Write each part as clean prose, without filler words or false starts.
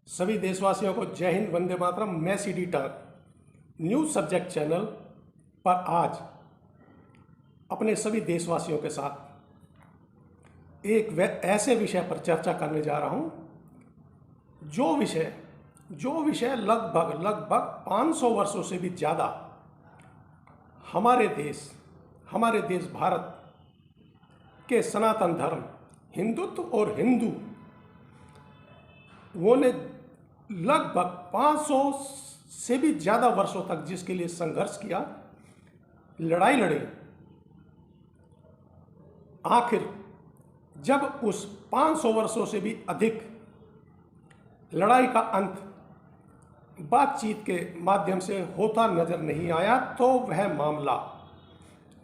सभी देशवासियों को जय हिंद, वंदे मातरम। मैं सीडी टर्क न्यूज़ सब्जेक्ट चैनल पर आज अपने सभी देशवासियों के साथ एक ऐसे विषय पर चर्चा करने जा रहा हूं जो विषय लगभग 500 वर्षों से भी ज़्यादा हमारे देश भारत के सनातन धर्म, हिंदुत्व और हिंदुओं ने लगभग 500 से भी ज़्यादा वर्षों तक जिसके लिए संघर्ष किया, लड़ाई लड़ी। आखिर जब उस 500 वर्षों से भी अधिक लड़ाई का अंत बातचीत के माध्यम से होता नजर नहीं आया, तो वह मामला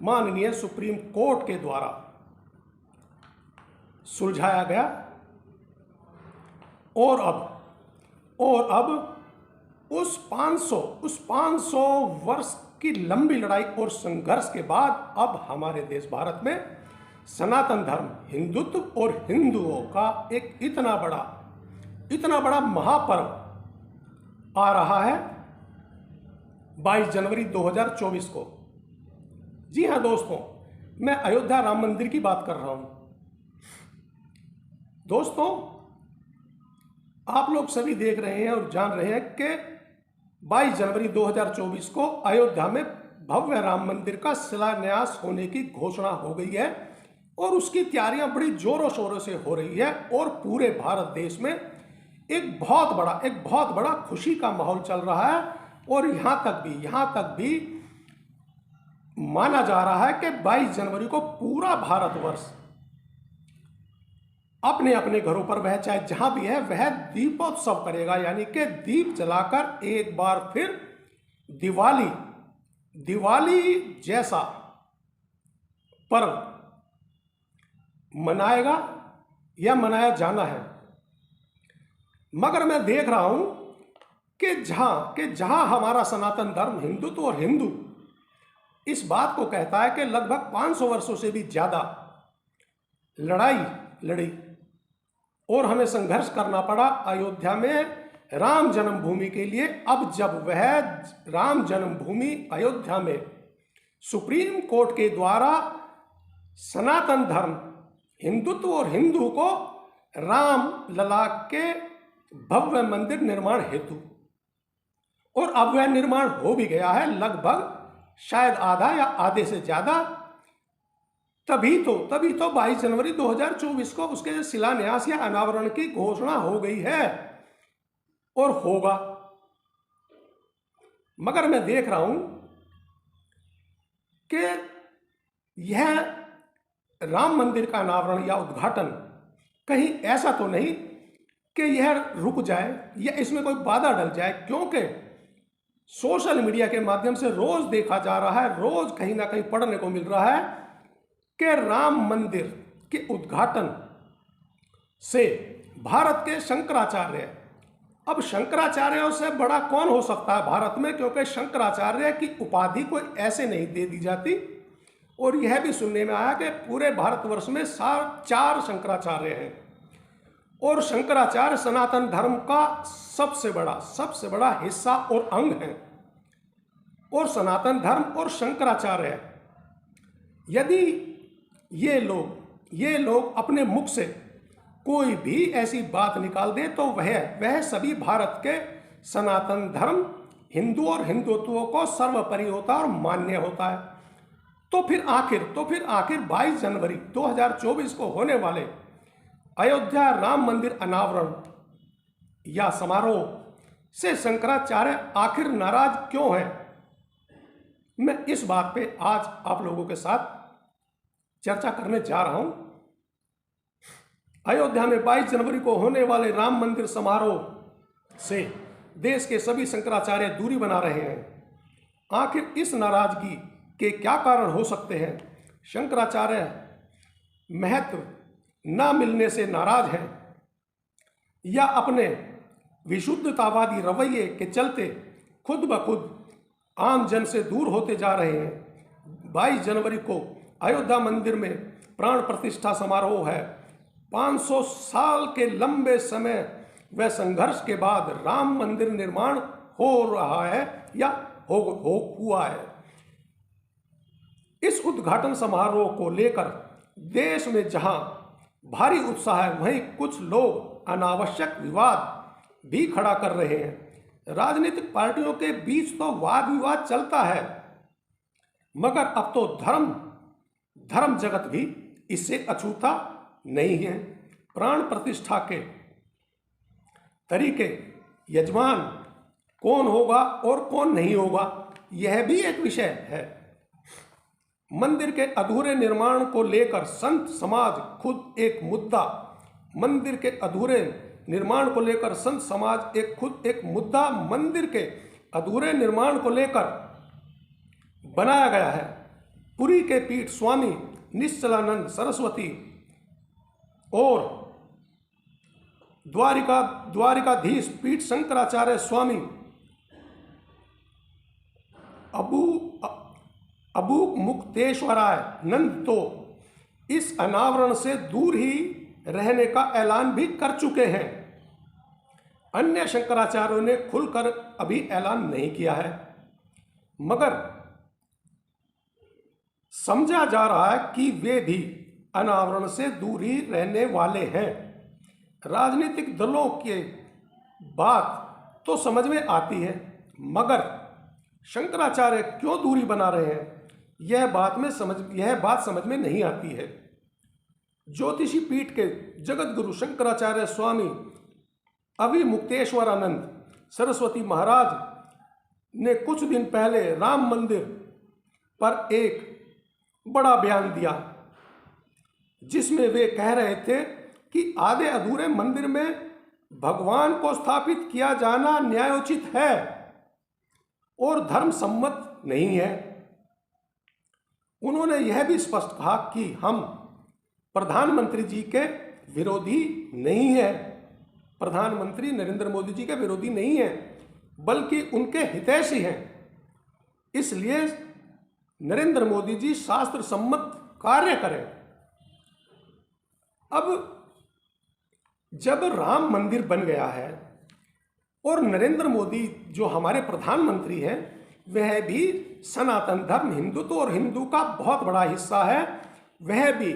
माननीय सुप्रीम कोर्ट के द्वारा सुलझाया गया और अब उस 500 वर्ष की लंबी लड़ाई और संघर्ष के बाद अब हमारे देश भारत में सनातन धर्म, हिंदुत्व और हिंदुओं का एक इतना बड़ा महापर्व आ रहा है 22 जनवरी 2024 को। जी हाँ दोस्तों, मैं अयोध्या राम मंदिर की बात कर रहा हूं। दोस्तों, आप लोग सभी देख रहे हैं और जान रहे हैं कि 22 जनवरी 2024 को अयोध्या में भव्य राम मंदिर का शिलान्यास होने की घोषणा हो गई है और उसकी तैयारियां बड़ी जोरों शोरों से हो रही है और पूरे भारत देश में एक बहुत बड़ा खुशी का माहौल चल रहा है। और यहां तक भी माना जा रहा है कि 22 जनवरी को पूरा भारतवर्ष अपने अपने घरों पर, वह चाहे जहां भी है, वह दीपोत्सव करेगा, यानी कि दीप जलाकर एक बार फिर दिवाली जैसा पर्व मनाएगा या मनाया जाना है। मगर मैं देख रहा हूं कि जहां हमारा सनातन धर्म, हिंदुत्व और हिंदू इस बात को कहता है कि लगभग 500 वर्षों से भी ज्यादा लड़ाई लड़ी और हमें संघर्ष करना पड़ा अयोध्या में राम जन्मभूमि के लिए। अब जब वह राम जन्मभूमि अयोध्या में सुप्रीम कोर्ट के द्वारा सनातन धर्म, हिंदुत्व और हिंदू को राम लला के भव्य मंदिर निर्माण हेतु, और अब वह निर्माण हो भी गया है, लगभग शायद आधा या आधे से ज्यादा। तभी तो 22 जनवरी 2024 को उसके शिलान्यास या अनावरण की घोषणा हो गई है और होगा। मगर मैं देख रहा हूं कि यह राम मंदिर का अनावरण या उद्घाटन कहीं ऐसा तो नहीं कि यह रुक जाए या इसमें कोई बाधा डल जाए, क्योंकि सोशल मीडिया के माध्यम से रोज देखा जा रहा है, रोज कहीं ना कहीं पढ़ने को मिल रहा है कि राम मंदिर के उद्घाटन से भारत के शंकराचार्य, अब शंकराचार्यों से बड़ा कौन हो सकता है भारत में, क्योंकि शंकराचार्य की उपाधि कोई ऐसे नहीं दे दी जाती। और यह भी सुनने में आया कि पूरे भारतवर्ष में 4 शंकराचार्य हैं और शंकराचार्य सनातन धर्म का सबसे बड़ा हिस्सा और अंग है। और सनातन धर्म और शंकराचार्य, यदि ये लोग अपने मुख से कोई भी ऐसी बात निकाल दे तो वह सभी भारत के सनातन धर्म, हिंदू और हिंदुत्व को सर्वोपरि होता है और मान्य होता है। तो फिर आखिर 22 जनवरी 2024 को होने वाले अयोध्या राम मंदिर अनावरण या समारोह से शंकराचार्य आखिर नाराज क्यों हैं? मैं इस बात पे आज आप लोगों के साथ चर्चा करने जा रहा हूं। अयोध्या में 22 जनवरी को होने वाले राम मंदिर समारोह से देश के सभी शंकराचार्य दूरी बना रहे हैं। आखिर इस नाराजगी के क्या कारण हो सकते हैं? शंकराचार्य महत्व न मिलने से नाराज हैं या अपने विशुद्धतावादी रवैये के चलते खुद ब खुद आम जन से दूर होते जा रहे हैं। 22 जनवरी को अयोध्या मंदिर में प्राण प्रतिष्ठा समारोह है। 500 साल के लंबे समय वह संघर्ष के बाद राम मंदिर निर्माण हो रहा है या हुआ है। इस उद्घाटन समारोह को लेकर देश में जहां भारी उत्साह है, वहीं कुछ लोग अनावश्यक विवाद भी खड़ा कर रहे हैं। राजनीतिक पार्टियों के बीच तो वाद विवाद चलता है, मगर अब तो धर्म जगत भी इससे अछूता नहीं है। प्राण प्रतिष्ठा के तरीके, यजमान कौन होगा और कौन नहीं होगा, यह भी एक विषय है। मंदिर के अधूरे निर्माण को लेकर संत समाज खुद एक मुद्दा मंदिर के अधूरे निर्माण को लेकर मंदिर के अधूरे निर्माण को लेकर बनाया गया है। पुरी के पीठ स्वामी निश्चलानंद सरस्वती और द्वारिकाधीश पीठ शंकराचार्य स्वामी अबू मुक्तेश्वराय नंद तो इस अनावरण से दूर ही रहने का ऐलान भी कर चुके हैं। अन्य शंकराचार्यों ने खुलकर अभी ऐलान नहीं किया है, मगर समझा जा रहा है कि वे भी अनावरण से दूर ही रहने वाले हैं। राजनीतिक दलों की बात तो समझ में आती है, मगर शंकराचार्य क्यों दूरी बना रहे हैं, यह बात समझ में नहीं आती है। ज्योतिषी पीठ के जगत गुरु शंकराचार्य स्वामी अभिमुक्तेश्वरानंद सरस्वती महाराज ने कुछ दिन पहले राम मंदिर पर एक बड़ा बयान दिया, जिसमें वे कह रहे थे कि आधे अधूरे मंदिर में भगवान को स्थापित किया जाना न्यायोचित है और धर्म सम्मत नहीं है। उन्होंने यह भी स्पष्ट कहा कि हम प्रधानमंत्री जी के विरोधी नहीं हैं, प्रधानमंत्री नरेंद्र मोदी जी के विरोधी नहीं हैं, बल्कि उनके हितैषी हैं। इसलिए नरेंद्र मोदी जी शास्त्र सम्मत कार्य करें। अब जब राम मंदिर बन गया है और नरेंद्र मोदी जो हमारे प्रधानमंत्री हैं, वह भी सनातन धर्म, हिंदुत्व और हिंदू का बहुत बड़ा हिस्सा है, वह भी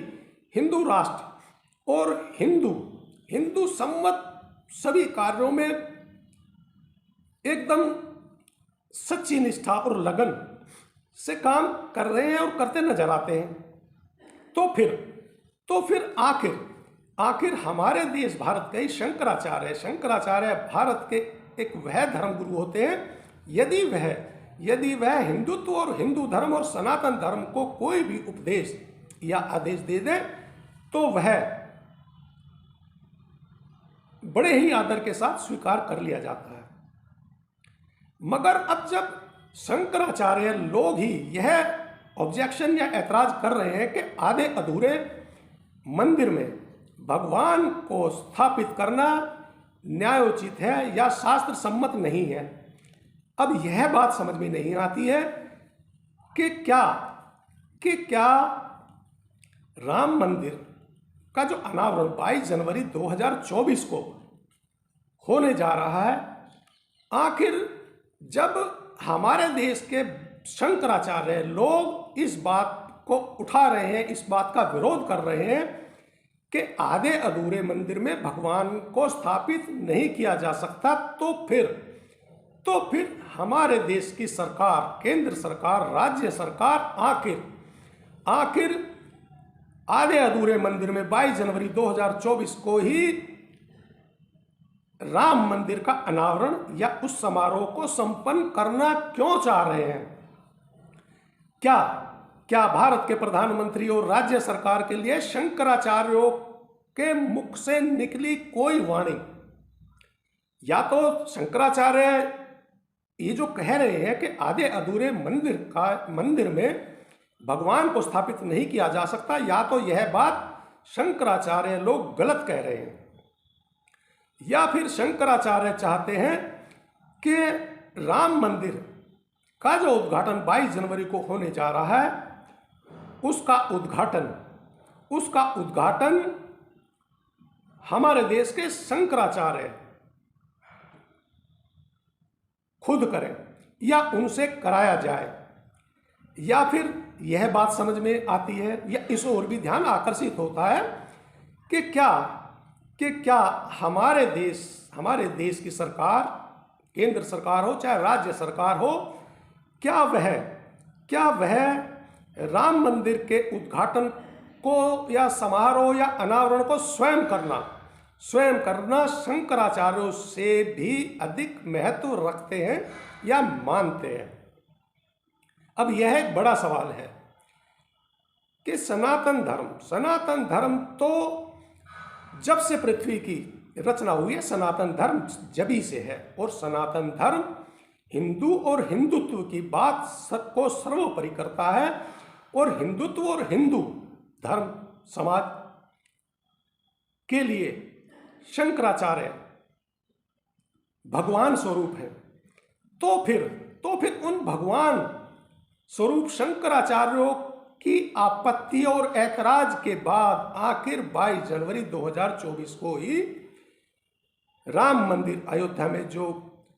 हिंदू राष्ट्र और हिंदू सम्मत सभी कार्यों में एकदम सच्ची निष्ठा और लगन से काम कर रहे हैं और करते नजर आते हैं। तो फिर आखिर हमारे देश भारत के ही शंकराचार्य भारत के एक वह धर्म गुरु होते हैं। यदि वह हिंदुत्व और हिंदू धर्म और सनातन धर्म को कोई भी उपदेश या आदेश दे दे, तो वह बड़े ही आदर के साथ स्वीकार कर लिया जाता है। मगर अब जब शंकराचार्य लोग ही यह ऑब्जेक्शन या ऐतराज कर रहे हैं कि आधे अधूरे मंदिर में भगवान को स्थापित करना न्यायोचित है या शास्त्र सम्मत नहीं है, अब यह बात समझ में नहीं आती है कि क्या राम मंदिर का जो अनावरण 22 जनवरी 2024 को होने जा रहा है, आखिर जब हमारे देश के शंकराचार्य लोग इस बात को उठा रहे हैं, इस बात का विरोध कर रहे हैं कि आधे अधूरे मंदिर में भगवान को स्थापित नहीं किया जा सकता, तो फिर हमारे देश की सरकार, केंद्र सरकार, राज्य सरकार आखिर आधे अधूरे मंदिर में 22 जनवरी 2024 को ही राम मंदिर का अनावरण या उस समारोह को संपन्न करना क्यों चाह रहे हैं? क्या भारत के प्रधानमंत्री और राज्य सरकार के लिए शंकराचार्यों के मुख से निकली कोई वाणी, या तो शंकराचार्य ये जो कह रहे हैं कि आधे अधूरे मंदिर में भगवान को स्थापित नहीं किया जा सकता, या तो यह बात शंकराचार्य लोग गलत कह रहे हैं, या फिर शंकराचार्य चाहते हैं कि राम मंदिर का जो उद्घाटन 22 जनवरी को होने जा रहा है, उसका उद्घाटन हमारे देश के शंकराचार्य खुद करें या उनसे कराया जाए, या फिर यह बात समझ में आती है या इस ओर भी ध्यान आकर्षित होता है कि क्या हमारे देश की सरकार, केंद्र सरकार हो चाहे राज्य सरकार हो, क्या वह राम मंदिर के उद्घाटन को या समारोह या अनावरण को स्वयं करना शंकराचार्यों से भी अधिक महत्व रखते हैं या मानते हैं। अब यह एक बड़ा सवाल है कि सनातन धर्म तो जब से पृथ्वी की रचना हुई है, सनातन धर्म जभी से है, और सनातन धर्म हिंदू और हिंदुत्व की बात को सर्वोपरि करता है, और हिंदुत्व और हिंदू धर्म समाज के लिए शंकराचार्य भगवान स्वरूप है। तो फिर उन भगवान स्वरूप शंकराचार्यों की आपत्ति और ऐतराज के बाद आखिर 22 जनवरी 2024 को ही राम मंदिर अयोध्या में जो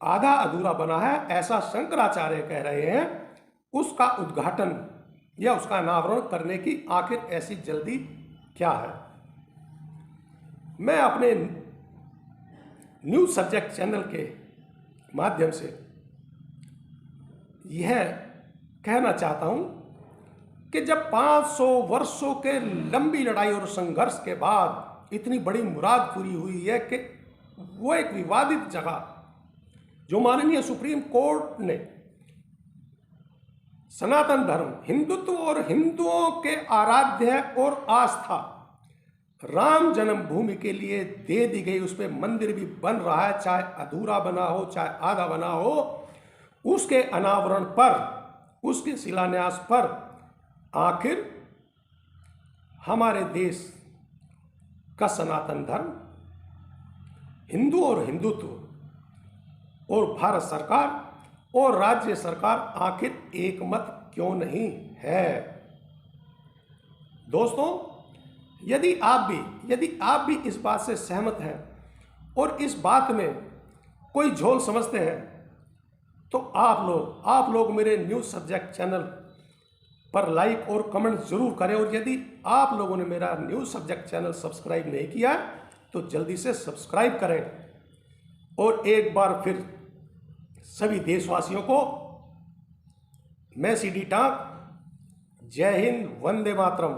आधा अधूरा बना है, ऐसा शंकराचार्य कह रहे हैं, उसका उद्घाटन या उसका अनावरण करने की आखिर ऐसी जल्दी क्या है। मैं अपने न्यूज सब्जेक्ट चैनल के माध्यम से यह कहना चाहता हूं कि जब 500 वर्षों के लंबी लड़ाई और संघर्ष के बाद इतनी बड़ी मुराद पूरी हुई है कि वो एक विवादित जगह जो माननीय सुप्रीम कोर्ट ने सनातन धर्म, हिंदुत्व और हिंदुओं के आराध्य और आस्था राम जन्मभूमि के लिए दे दी गई, उस पर मंदिर भी बन रहा है, चाहे अधूरा बना हो चाहे आधा बना हो, उसके अनावरण पर, उसके शिलान्यास पर आखिर हमारे देश का सनातन धर्म, हिंदू और हिंदुत्व और भारत सरकार और राज्य सरकार आखिर एकमत क्यों नहीं है। दोस्तों, यदि आप भी इस बात से सहमत हैं और इस बात में कोई झोल समझते हैं, तो आप लोग मेरे न्यूज़ सब्जेक्ट चैनल पर लाइक और कमेंट जरूर करें, और यदि आप लोगों ने मेरा न्यूज़ सब्जेक्ट चैनल सब्सक्राइब नहीं किया तो जल्दी से सब्सक्राइब करें। और एक बार फिर सभी देशवासियों को मैं सीडी टाक, जय हिंद, वंदे मातरम।